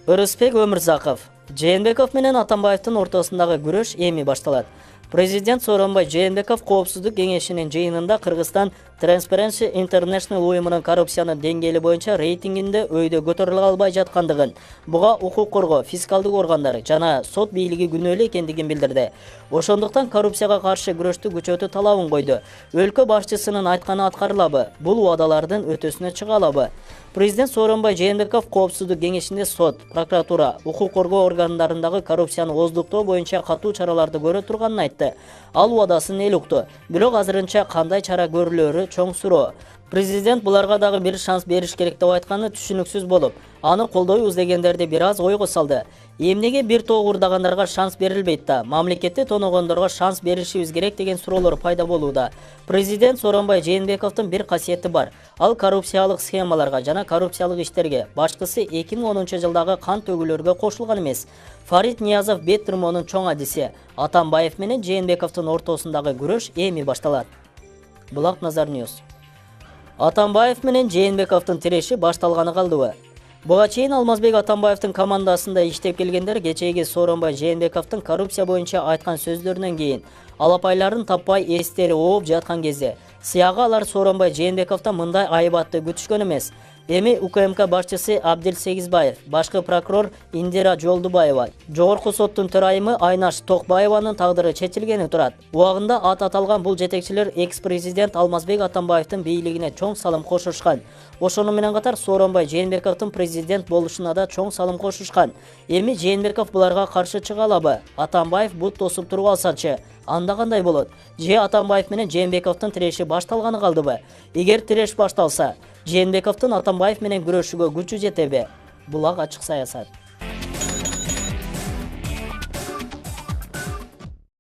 Ырысбек Өмүрзаков. Жээнбеков менен Атамбаевдин ортосундагы күрөш эми башталат. Президент Сооронбай Жээнбеков Коопсуздук кеңешинин жыйынында Кыргызстан Transparency International уюмунун коррупциянын деңгээли боюнча рейтингинде өйдө көтөрүлө албай жаткандыгын, буга укук коргоо, фискалдык органдар жана сот бийлиги күнөөлүү экендигин билдирди. Ошондуктан коррупцияга каршы күрөштү күчөтүү талабын койду. Өлкө башчысынын айтканы аткарылабы? Бул убадалардын өтөсүнө чыга алабы? Президент Сооронбай Жээнбеков Коопсуздук кеңешинде сот, прокуратура, укук коргоо органдарындагы коррупцияны ооздуктоо боюнча катуу чараларды көрө турганын айтты. Ал убадасын эл укту. Бирок азырынча кандай чара көрүлөрү чоң суроо. Президент буларга дагы бир шанс бериш керек деп айтканы түшүнүксүз болуп, аны колдойбуз дегендерди бир аз ойго салды. Эмнеге бир топ уурдагандарга шанс берилбейт да, мамлекетти тоногондорго шанс беришибиз керек деген суроолор пайда болууда. Президент Сооронбай Жээнбековдун бир касиети бар. Ал коррупциялык схемаларга жана коррупциялык иштерге, башкысы 2010-жылдагы кан төгүүлөргө кошулган эмес. Фарид Ниязов бет тырмоонун чоң адиси. Атамбаев менен Жээнбековдун ортосундагы күрөш эми башталат. Булак Назар Ньюс. Атамбаев менен Жээнбековдун тиреши башталганы калдыбы? Буга чейин Алмазбек Атамбаевдин командасында иштеп келгендер кечээги Сооронбай Жээнбековдун коррупция боюнча айткан сөздөрүнөн кийин алапайларын таппай эстери ооп жаткан кезде сыягы алар Сооронбай Жээнбековдон мындай айбатты күтүшкөн эмес. Эми УКМК башчысы Абдил Сегизбаев, башкы прокурор Индира Жолдубаева, жогорку соттун төрайымы Айнаш Токбаеванын тагдыры чечилгени турат. Убагында ат аталган бул жетекчилер экс-президент Алмазбек Атамбаевдин бийлигине чоң салым кошушкан. Ошону менен катар Сооронбай Жээнбековдун президент болушуна да чоң салым кошушкан. Эми Жээнбеков буларга каршы чыга алабы? Атамбаев бут тосуп туруп алсачы, анда кандай болот? Же Атамбаев менен Жээнбековдун тиреши башталганы калдыбы? Эгер тиреш башталса, Жээнбековдун Атамбаев менен күрөшүүгө күчү жетеби? Булак ачык саясат.